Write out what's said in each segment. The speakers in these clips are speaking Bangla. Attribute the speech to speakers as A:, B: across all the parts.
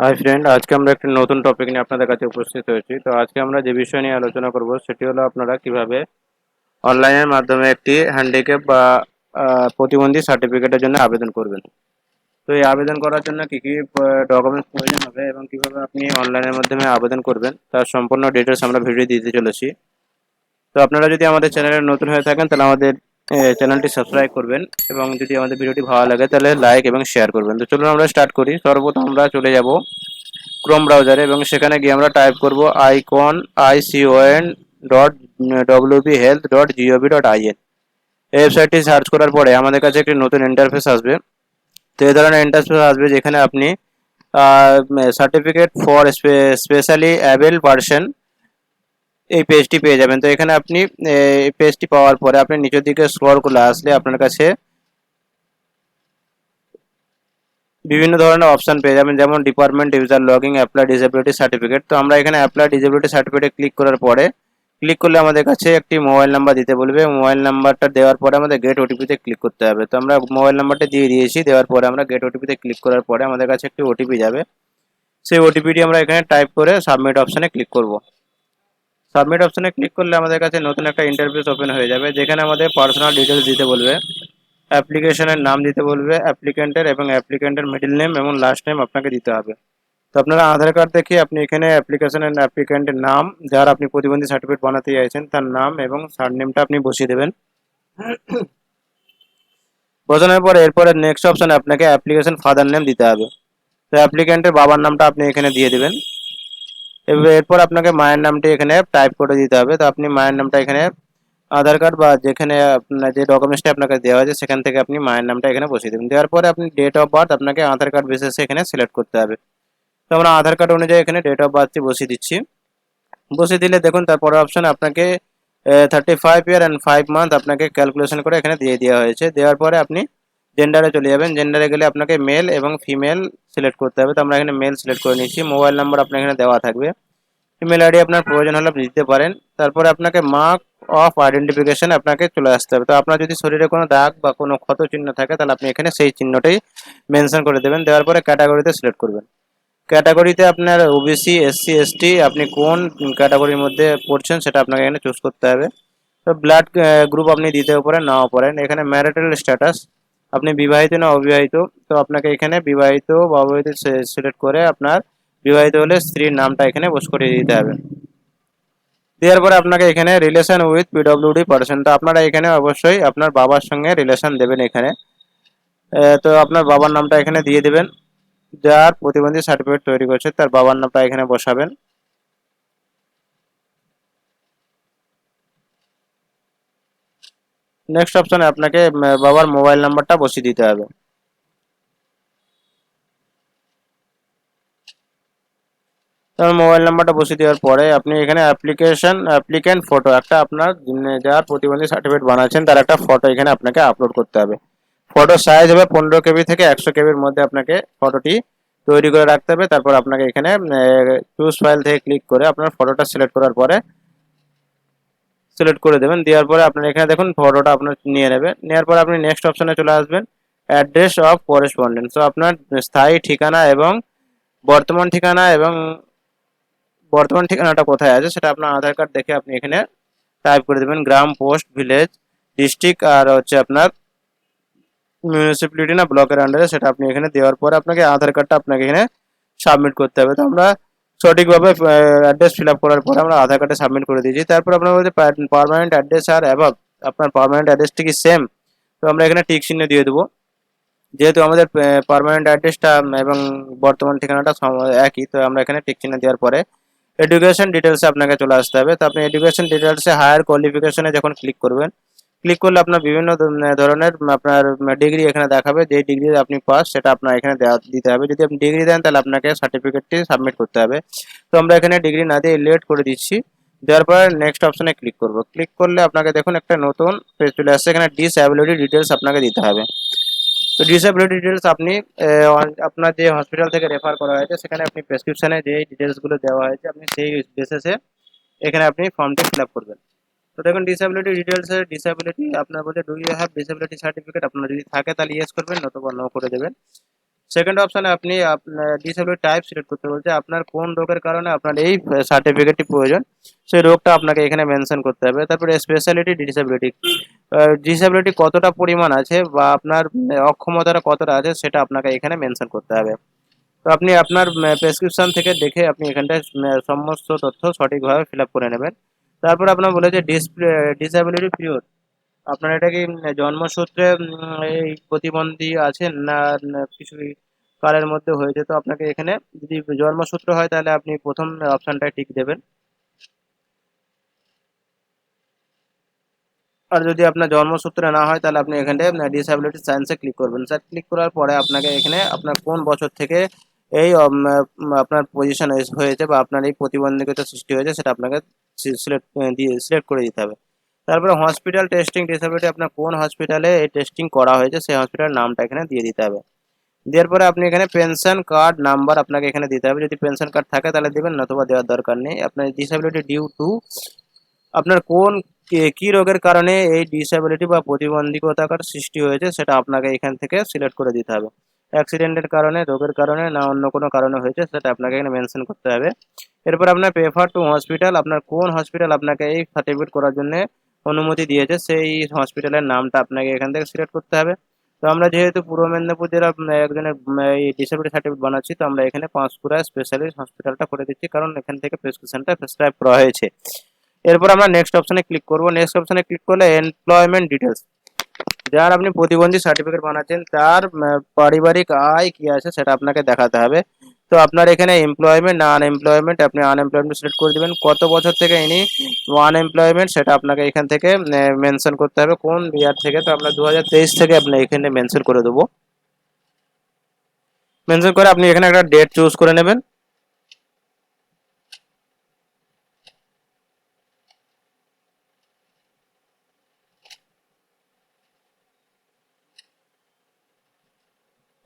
A: হাই ফ্রেন্ড, আজকে আমরা একটি নতুন টপিক নিয়ে আপনাদের কাছে উপস্থিত হয়েছি। তো আজকে আমরা যে বিষয় নিয়ে আলোচনা করব সেটি হলো আপনারা কিভাবে অনলাইনের মাধ্যমে একটি হ্যান্ডিক্যাপ বা প্রতিবন্ধী সার্টিফিকেটের জন্য আবেদন করবেন। তো এই আবেদন করার জন্য কি কি ডকুমেন্টস প্রয়োজন হবে এবং কিভাবে আপনি অনলাইনের মাধ্যমে আবেদন করবেন তার সম্পূর্ণ ডিটেলস আমরা ভিডিও দিতে চলেছি। তো আপনারা যদি আমাদের চ্যানেলে নতুন হয়ে থাকেন তাহলে আমাদের চ্যানেলটি সাবস্ক্রাইব করবেন এবং যদি আমাদের ভিডিওটি ভালো লাগে তাহলে লাইক এবং শেয়ার করবেন। তো চলুন আমরা স্টার্ট করি। সর্বপ্রথম আমরা চলে যাব ক্রোম ব্রাউজারে এবং সেখানে গিয়ে আমরা টাইপ করব icon.wbhealth.gov.in। এই ওয়েবসাইটটি সার্চ করার পরে আমাদের কাছে একটি নতুন ইন্টারফেস আসবে। তো এই ধরনের ইন্টারফেস আসবে যেখানে আপনি certificate for specially abled person এই পেজটি পেয়ে যাবেন। তো এখানে আপনি এই পেজটি পাওয়ার পরে আপনি নিচের দিকে স্ক্রল করে আসলে আপনার কাছে বিভিন্ন ধরনের অপশন পেয়ে যাবেন, যেমন department user login apply disability certificate. তো আমরা এখানে অ্যাপ্লাই ডিসেবিলিটি সার্টিফিকেটে ক্লিক করার পরে ক্লিক করলে আমাদের কাছে একটি মোবাইল নাম্বার দিতে বলবে। মোবাইল নাম্বারটা দেওয়ার পরে আমাদের গেট ওটিপিতে ক্লিক করতে হবে। তো আমরা মোবাইল নাম্বারটা দিয়ে দিয়েছি, দেওয়ার পরে আমরা গেট ওটিপিতে ক্লিক করার পরে আমাদের কাছে একটি ওটিপি যাবে। সেই ওটিপিটি আমরা এখানে টাইপ করে সাবমিট অপশনে ক্লিক করব। সাবমিট অপশনে ক্লিক করলে আমাদের কাছে নতুন একটা ইন্টারফেস ওপেন হয়ে যাবে, যেখানে আমাদের পার্সোনাল ডিটেলস দিতে বলবে, অ্যাপ্লিকেশনের নাম দিতে বলবে অ্যাপ্লিকেন্টের, এবং অ্যাপ্লিকেন্টের মিডল নেম এবং লাস্ট নেম আপনাকে দিতে হবে। তো আপনারা আধার কার্ড দেখিয়ে আপনি এখানে অ্যাপ্লিকেশনের অ্যাপ্লিকেন্টের নাম, যার আপনি প্রতিবন্ধী সার্টিফিকেট বানাতে চাইছেন তার নাম এবং সারনেমটা আপনি বসিয়ে দেবেন। বসানোর পরে এরপরে নেক্সট অপশনে আপনাকে অ্যাপ্লিকেশন ফাদার নেম দিতে হবে। তো অ্যাপ্লিকেন্টের বাবার নামটা আপনি এখানে দিয়ে দেবেন। এরপর আপনাকে মায়ের নামটি এখানে টাইপ করে দিতে হবে। তো আপনি মায়ের নামটা এখানে আধার কার্ড বা যেখানে আপনার যে ডকুমেন্টসটা আপনাকে দেওয়া হয়েছে সেখান থেকে আপনি মায়ের নামটা এখানে বসিয়ে দেবেন। দেওয়ার পরে আপনি ডেট অফ বার্থ আপনাকে আধার কার্ড বেসিসে এখানে সিলেক্ট করতে হবে। তো আমরা আধার কার্ড অনুযায়ী এখানে ডেট অফ বার্থটি বসিয়ে দিচ্ছি। বসিয়ে দিলে দেখুন তারপরে অপশন আপনাকে 35 ইয়ার অ্যান্ড 5 মান্থ আপনাকে ক্যালকুলেশন করে এখানে দিয়ে দেওয়া হয়েছে। দেওয়ার পরে আপনি জেন্ডারে চলে যাবেন। জেন্ডারে গেলে আপনাকে মেল এবং ফিমেল সিলেক্ট করতে হবে। তো আমরা এখানে মেল সিলেক্ট করে নিচ্ছি। মোবাইল নাম্বার আপনার এখানে দেওয়া থাকবে। ইমেল আইডি আপনার প্রয়োজন হলে আপনি দিতে পারেন। তারপরে আপনাকে মার্ক অফ আইডেন্টিফিকেশন আপনাকে চলে আসতে হবে। তো আপনার যদি শরীরে কোনো দাগ বা কোনো ক্ষত চিহ্ন থাকে তাহলে আপনি এখানে সেই চিহ্নটাই মেনশন করে দেবেন। দেওয়ার পরে ক্যাটাগরিতে সিলেক্ট করবেন। ক্যাটাগরিতে আপনার ওবিসি, এসসি, এসটি, আপনি কোন ক্যাটাগরির মধ্যে পড়ছেন সেটা আপনাকে এখানে চুজ করতে হবে। তো ব্লাড গ্রুপ আপনি দিতেও পারেন, নাও পারেন। এখানে ম্যারিটাল স্ট্যাটাস, আপনি বিবাহিত না অবিবাহিত। তো আপনাকে এখানে বিবাহিত বা অবিবাহিত সিলেক্ট করে আপনার বিবাহিত হলে স্ত্রীর নামটা এখানে বস করে দিতে হবে। দেওয়ার পরে আপনাকে এখানে রিলেশন উইথ পিডব্লিউডি পার্সন, তো আপনারা এখানে অবশ্যই আপনার বাবার সঙ্গে রিলেশন দেবেন এখানে। তো আপনার বাবার নামটা এখানে দিয়ে দেবেন। যার প্রতিবন্ধী সার্টিফিকেট তৈরি করছে তার বাবার নামটা এখানে বসাবেন। নেক্সট অপশনে আপনাকে বাবার মোবাইল নাম্বারটা বসিয়ে দিতে হবে। তার মোবাইল নাম্বারটা বসিয়ে দেওয়ার পরে আপনি এখানে অ্যাপ্লিক্যান্ট ফটো, একটা আপনার যার প্রতিবন্ধী সার্টিফিকেট বানাচ্ছেন তার একটা ফটো এখানে আপনাকে আপলোড করতে হবে। ফটো সাইজ হবে 15 KB থেকে 100 KBর মধ্যে আপনাকে ফটোটি তৈরি করে রাখতে হবে। তারপর আপনাকে এখানে চুজ ফাইল থেকে ক্লিক করে আপনার ফটোটা সিলেক্ট করার পরে সিলেক্ট করে দেবেন। দেওয়ার পরে আপনার এখানে দেখুন ফটোটা আপনার নিয়ে নেবে। নেওয়ার পরে আপনি নেক্সট অপশনে চলে আসবেন, অ্যাড্রেস অফ করেসপন্ডেন্স। তো আপনার স্থায়ী ঠিকানা এবং বর্তমান ঠিকানা এবং বর্তমান ঠিকানাটা কোথায় আছে সেটা আপনার আধার কার্ড দেখে আপনি এখানে টাইপ করে দেবেন। গ্রাম, পোস্ট, ভিলেজ, ডিস্ট্রিক্ট আর হচ্ছে আপনার মিউনিসিপ্যালিটি না ব্লকের আন্ডারে, সেটা আপনি এখানে দেওয়ার পরে আপনাকে আধার কার্ডটা আপনাকে এখানে সাবমিট করতে হবে। তো আমরা সঠিকভাবে অ্যাড্রেস ফিল আপ করার পরে আমরা আধার কার্ডে সাবমিট করে দিয়েছি। তারপর আপনার বলছে পার্মানেন্ট অ্যাড্রেস আর অ্যাভাব, আপনার পার্মানেন্ট অ্যাড্রেসটি কি সেম? তো আমরা এখানে টিক চিহ্ন দিয়ে দেবো। যেহেতু আমাদের পার্মানেন্ট অ্যাড্রেসটা এবং বর্তমান ঠিকানাটা একই, তো আমরা এখানে টিক চিহ্ন দেওয়ার পরে এডুকেশন ডিটেলসে আপনাকে চলে আসতে হবে। তো আপনি এডুকেশন ডিটেলসে হায়ার কোয়ালিফিকেশনে যখন ক্লিক করবেন, ক্লিক করলে আপনার বিভিন্ন ধরনের আপনার ডিগ্রি এখানে দেখাবে। যে ডিগ্রি আপনি পাস সেটা আপনার এখানে দিতে হবে। যদি আপনি ডিগ্রি দেন তাহলে আপনাকে সার্টিফিকেটটি সাবমিট করতে হবে। তো আমরা এখানে ডিগ্রি না দিয়ে লেট করে দিচ্ছি। দেওয়ার পরে নেক্সট অপশনে ক্লিক করব। ক্লিক করলে আপনাকে দেখুন একটা নতুন পেজ চলে আসছে। এখানে ডিসএবিলিটি ডিটেলস আপনাকে দিতে হবে। তো ডিসএবিলিটি ডিটেলস আপনি আপনার যে হসপিটাল থেকে রেফার করা হয়েছে সেখানে আপনি প্রেসক্রিপশনে যে ডিটেলসগুলো দেওয়া হয়েছে আপনি সেই বেসিসে এখানে আপনি ফর্মটি ফিল আপ করবেন। তো দেখুন ডিসএবিলিটি ডিটেলসে ডিসএবিলিটি আপনার বলছে do you have disability certificate, আপনার যদি থাকে তাহলে ইয়েস করবেন, নতুবা নো করে দেবেন। সেকেন্ড অপশনে আপনি আপনার ডিসেবিলিটি টাইপ সিলেক্ট করতে বলছে, আপনার কোন রোগের কারণে আপনার এই সার্টিফিকেটটি প্রয়োজন, সেই রোগটা আপনাকে এখানে মেনশন করতে হবে। তারপরে স্পেশালিটি ডিসেবিলিটি, ডিসেবিলিটি কতটা পরিমাণ আছে বা আপনার অক্ষমতাটা কতটা আছে সেটা আপনাকে এখানে মেনশন করতে হবে। তো আপনি আপনার প্রেসক্রিপশন থেকে দেখে আপনি এখানটায় সমস্ত তথ্য সঠিকভাবে ফিল আপ করে নেবেন। তারপর আপনার বলেছে ডিসেবিলিটি পিরিয়ড, আপনার এটা কি জন্মসূত্রে এই প্রতিবন্ধী আছেন না না কিছুই কালের মধ্যে হয়েছে? তো আপনাকে এখানে যদি জন্মসূত্র হয় তাহলে আপনি প্রথম অপশনটায় টিক দেবেন। আর যদি আপনার জন্মসূত্রে না হয় তাহলে আপনি এখানে ডিসেবিলিটি সায়েন্সে ক্লিক করবেন। স্যার ক্লিক করার পরে আপনাকে এখানে আপনার কোন বছর থেকে এই আপনার পজিশন হয়েছে বা আপনার এই প্রতিবন্ধকতা সৃষ্টি হয়েছে সেটা আপনাকে সিলেক্ট করে দিতে হবে। তারপরে হসপিটাল টেস্টিং ডিসেবিলিটি, আপনার কোন হসপিটালে এই টেস্টিং করা হয়েছে সেই হসপিটালের নামটা এখানে দিয়ে দিতে হবে। দেওয়ার পরে আপনি এখানে পেনশন কার্ড নাম্বার আপনাকে এখানে দিতে হবে, যদি পেনশন কার্ড থাকে তাহলে দেবেন, নতুবা দেওয়ার দরকার নেই। আপনার ডিসেবিলিটি ডিউ টু, আপনার কোন কি রোগের কারণে এই ডিসেবিলিটি বা প্রতিবন্ধকতার সৃষ্টি হয়েছে সেটা আপনাকে এখান থেকে সিলেক্ট করে দিতে হবে। অ্যাক্সিডেন্টের কারণে, রোগের কারণে, না অন্য কোনো কারণে হয়েছে সেটা আপনাকে এখানে মেনশন করতে হবে। এরপর আপনার প্রেফার টু হসপিটাল, আপনার কোন হসপিটাল আপনাকে এই সার্টিফিকেট করার জন্য অনুমতি দিয়েছে সেই হসপিটালের নামটা আপনাকে এখান থেকে সিলেক্ট করতে হবে। তো আমরা যেহেতু পূর্ব মেদিনীপুর জেলা একজনের এই ডিসেবিলিটি সার্টিফিকেট বানাচ্ছি, তো আমরা এখানে পাঁশকুড়া স্পেশালিস্ট হসপিটালটা করে দিচ্ছি, কারণ এখান থেকে প্রেসক্রিপশনটা প্রেসক্রাইব করা হয়েছে। এরপর আমরা নেক্সট অপশনে ক্লিক করব। নেক্সট অপশনে ক্লিক করলে এমপ্লয়মেন্ট ডিটেলস, যার আপনি প্রতিবন্ধী সার্টিফিকেট বানাচ্ছেন তার পারিবারিক আয় কি আছে সেটা আপনাকে দেখাতে হবে। তো আপনার এখানে এমপ্লয়মেন্ট না আনএমপ্লয়মেন্ট, আপনি আনএমপ্লয়মেন্ট সিলেক্ট করে দেবেন। কত বছর থেকে ইনি আনএমপ্লয়মেন্ট সেটা আপনাকে এখান থেকে মেনশন করতে হবে, কোন ইয়ার থেকে। তো আমরা 2023 থেকে আপনি এখানে মেনশন করে দেবো। মেনশন করে আপনি এখানে একটা ডেট চুজ করে নেবেন।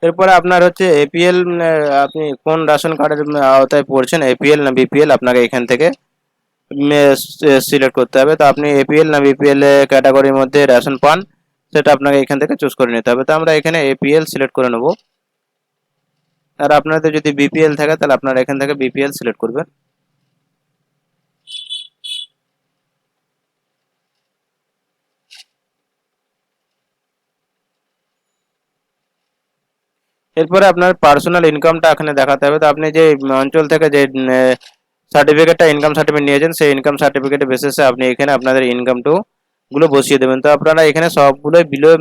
A: এরপরে আপনার হচ্ছে এপিএল, আপনি কোন রেশন কার্ডের আওতায় পড়ছেন, এপিএল না বিপিএল, আপনাকে এখান থেকে সিলেক্ট করতে হবে। তো আপনি এপিএল না বিপিএল ক্যাটাগরির মধ্যে রেশন পান সেটা আপনাকে এখান থেকে চুজ করে নিতে হবে। তো আমরা এখানে এপিএল সিলেক্ট করে নেব। আর আপনাদের যদি বিপিএল থাকে তাহলে আপনারা এখান থেকে বিপিএল সিলেক্ট করবেন। এরপরে আপনার পার্সোনাল ইনকামটা এখানে দেখাতে হবে। তো আপনি যে অঞ্চল থেকে যে সার্টিফিকেটটা ইনকাম সার্টিফিকেট নিয়েছেন সেই ইনকাম সার্টিফিকেটের বেসিসে আপনি এখানে আপনাদের ইনকাম গুলো বসিয়ে দেবেন। তো আপনারা এখানে সবগুলোই বিলো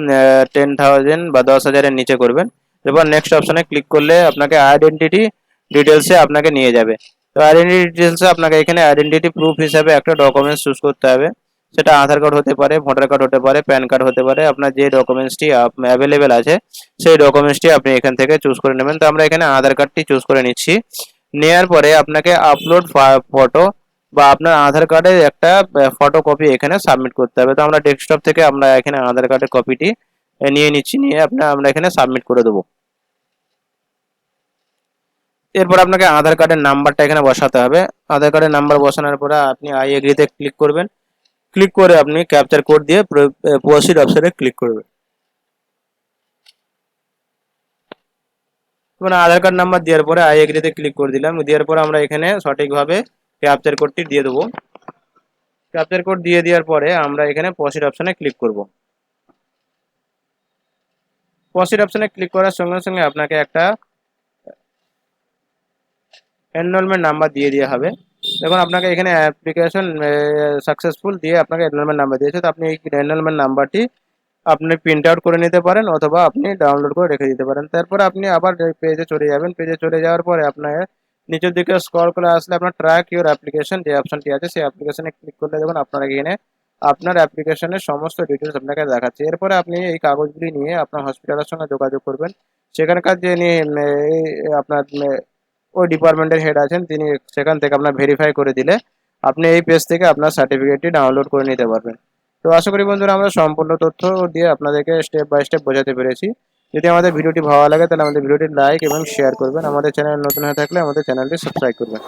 A: 10,000 বা 10,000-এর নিচে করবেন। এরপর নেক্সট অপশনে ক্লিক করলে আপনাকে আইডেন্টিটি ডিটেলসে আপনাকে নিয়ে যাবে। তো আইডেন্টিটি ডিটেলসে আপনাকে এখানে আইডেন্টিটি প্রুফ হিসাবে একটা ডকুমেন্টস চুজ করতে হবে। সেটা আধার কার্ড হতে পারে, ভোটার কার্ড হতে পারে, প্যান কার্ড হতে পারে। আপনার যে ডকুমেন্টসটি অ্যাভেলেবেল আছে সেই ডকুমেন্টসটি আপনি এখান থেকে চুজ করে নেবেন। তো আমরা এখানে আধার কার্ডটি চুজ করে নিচ্ছি। নেওয়ার পরে আপনাকে আপলোড ফটো বা আপনার আধার কার্ডের একটা ফটো কপি এখানে সাবমিট করতে হবে। তো আমরা ডেস্কটপ থেকে আমরা এখানে আধার কার্ডের কপিটি নিয়ে নিচ্ছি, নিয়ে আমরা এখানে সাবমিট করে দেবো। এরপর আপনাকে আধার কার্ডের নাম্বারটা এখানে বসাতে হবে। আধার কার্ডের নাম্বার বসানোর পরে আপনি আই এগ্রিতে ক্লিক করবেন। ক্লিক করে আপনি ক্যাপচার কোড দিয়ে প্রসিড অপশনে ক্লিক করবেন। মানে আধার কার্ড নাম্বার দেওয়ার পরে আই এগ্রিতে ক্লিক করে দিলাম। দেওয়ার পরে আমরা এখানে সঠিকভাবে ক্যাপচার কোডটি দিয়ে দেবো। ক্যাপচার কোড দিয়ে দেওয়ার পরে আমরা এখানে প্রসিড অপশনে ক্লিক করব। প্রসিড অপশনে ক্লিক করার সঙ্গে সঙ্গে আপনাকে একটা এনরোলমেন্ট নাম্বার দিয়ে দেওয়া হবে। দেখুন আপনাকে এখানে অ্যাপ্লিকেশন সাকসেসফুল দিয়ে আপনাকে এনরোলমেন্ট নাম্বার দিয়েছে। তো আপনি এই এনরোলমেন্ট নাম্বারটি আপনি প্রিন্ট আউট করে নিতে পারেন অথবা আপনি ডাউনলোড করে রেখে দিতে পারেন। তারপরে আপনি আবার পেজে চলে যাবেন। পেজে চলে যাওয়ার পরে আপনার নিচের দিকে স্ক্রল করে আসলে আপনার ট্র্যাক ইউর অ্যাপ্লিকেশন যে অপশনটি আছে সেই অ্যাপ্লিকেশনে ক্লিক করলে দেখুন আপনার এখানে আপনার অ্যাপ্লিকেশনের সমস্ত ডিটেলস আপনাকে দেখাচ্ছে। এরপরে আপনি এই কাগজগুলি নিয়ে আপনার হসপিটালের সঙ্গে যোগাযোগ করবেন। সেখানকার যে আপনার ওই ডিপার্টমেন্টের হেড আছেন তিনি সেখান থেকে আপনার ভেরিফাই করে দিলে আপনি এই পেজ থেকে আপনার সার্টিফিকেটটি ডাউনলোড করে নিতে পারবেন। তো আশা করি বন্ধুরা আমরা সম্পূর্ণ তথ্য দিয়ে আপনাদেরকে স্টেপ বাই স্টেপ বোঝাতে পেরেছি। যদি আমাদের ভিডিওটি ভালো লাগে তাহলে আমাদের ভিডিওটি লাইক এবং শেয়ার করবেন। আমাদের চ্যানেল নতুন হয়ে থাকলে আমাদের চ্যানেলটি সাবস্ক্রাইব করবেন।